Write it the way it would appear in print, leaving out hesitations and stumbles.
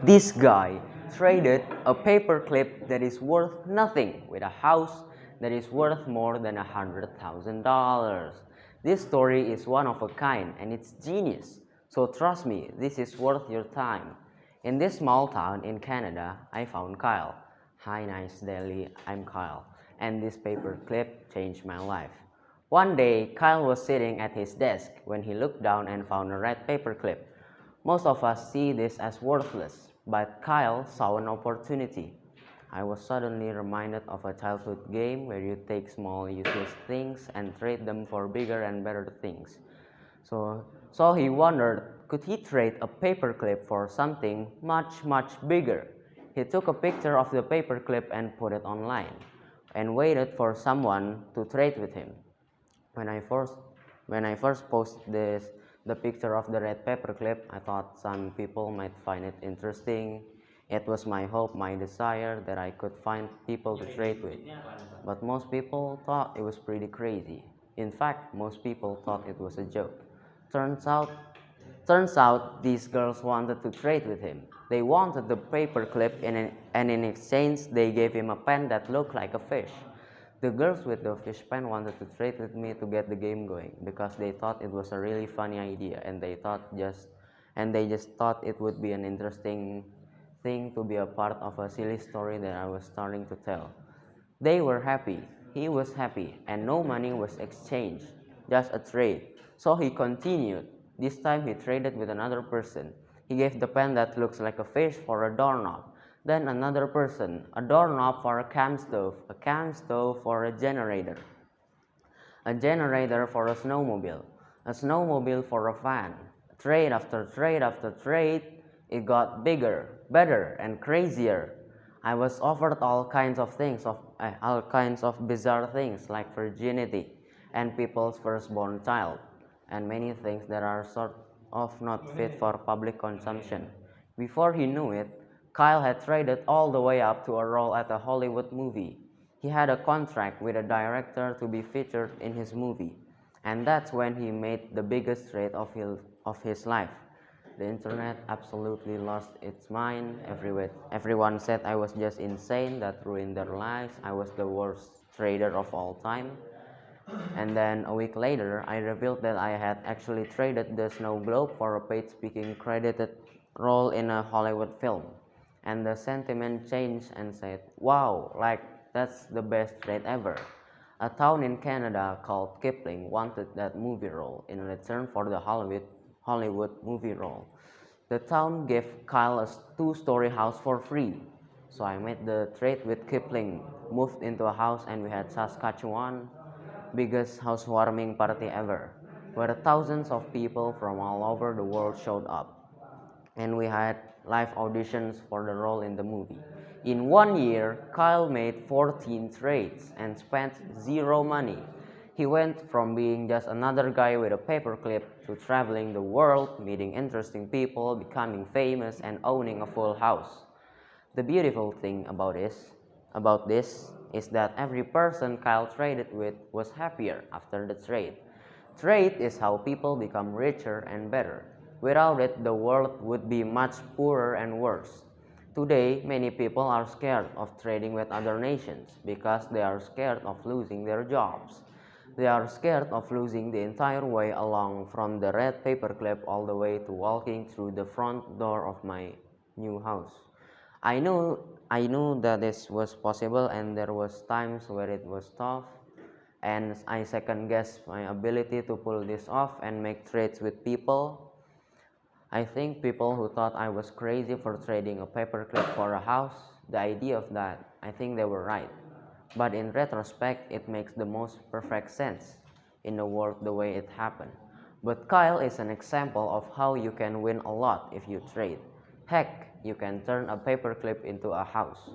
This guy traded a paperclip that is worth nothing with a house that is worth more than $100,000. This story is one of a kind and it's genius. So trust me, this is worth your time. In this small town in Canada, I found Kyle. Hi, nice Delhi, I'm Kyle, and this paperclip changed my life. One day, Kyle was sitting at his desk when he looked down and found a red paperclip. Most of us see this as worthless, but Kyle saw an opportunity. I was suddenly reminded of a childhood game where you take small useless things and trade them for bigger and better things. So he wondered, could he trade a paperclip for something much bigger? He took a picture of the paperclip and put it online and waited for someone to trade with him. When I first when I first posted the picture of the red paperclip, I thought some people might find it interesting. It was my hope, my desire that I could find people to trade with. But most people thought it was pretty crazy. In fact, most people thought it was a joke. Turns out Turns out these girls wanted to trade with him. They wanted the paperclip and in exchange they gave him a pen that looked like a fish. The girls with the fish pen wanted to trade with me to get the game going because they thought it was a really funny idea and they just thought it would be an interesting thing to be a part of a silly story that I was starting to tell. They were happy, he was happy, and no money was exchanged, just a trade. So he continued. This time he traded with another person. He gave the pen that looks like a fish for a doorknob. Then another person, a doorknob for a cam stove for a generator for a snowmobile for a fan. Trade after trade after trade, it got bigger, better, and crazier. I was offered all kinds of bizarre things like virginity and people's firstborn child, and many things that are sort of not fit for public consumption. Before he knew it, Kyle had traded all the way up to a role at a Hollywood movie. He had a contract with a director to be featured in his movie, and that's when he made the biggest trade of his life. The internet absolutely lost its mind. Everyone said I was just insane, that ruined their lives. I was the worst trader of all time. And then a week later, I revealed that I had actually traded the snow globe for a paid speaking credited role in a Hollywood film. And the sentiment changed and said, wow, like that's the best trade ever. A town in Canada called Kipling wanted that movie role in return for the Hollywood movie role. The town gave Kyle a two-story house for free. So I made the trade with Kipling, moved into a house, and we had Saskatchewan biggest housewarming party ever, where thousands of people from all over the world showed up, and we had live auditions for the role in the movie. In 1 year, Kyle made 14 trades and spent zero money. He went from being just another guy with a paperclip to traveling the world, meeting interesting people, becoming famous, and owning a full house. The beautiful thing about this is that every person Kyle traded with was happier after the trade. Trade is how people become richer and better. Without it, the world would be much poorer and worse. Today, many people are scared of trading with other nations because they are scared of losing their jobs. They are scared of losing the entire way along from the red paperclip all the way to walking through the front door of my new house. I knew that this was possible and there was times where it was tough and I second guessed my ability to pull this off and make trades with people. I think people who thought I was crazy for trading a paperclip for a house, the idea of that, I think they were right. But in retrospect, it makes the most perfect sense in the world the way it happened. But Kyle is an example of how you can win a lot if you trade. Heck, you can turn a paperclip into a house.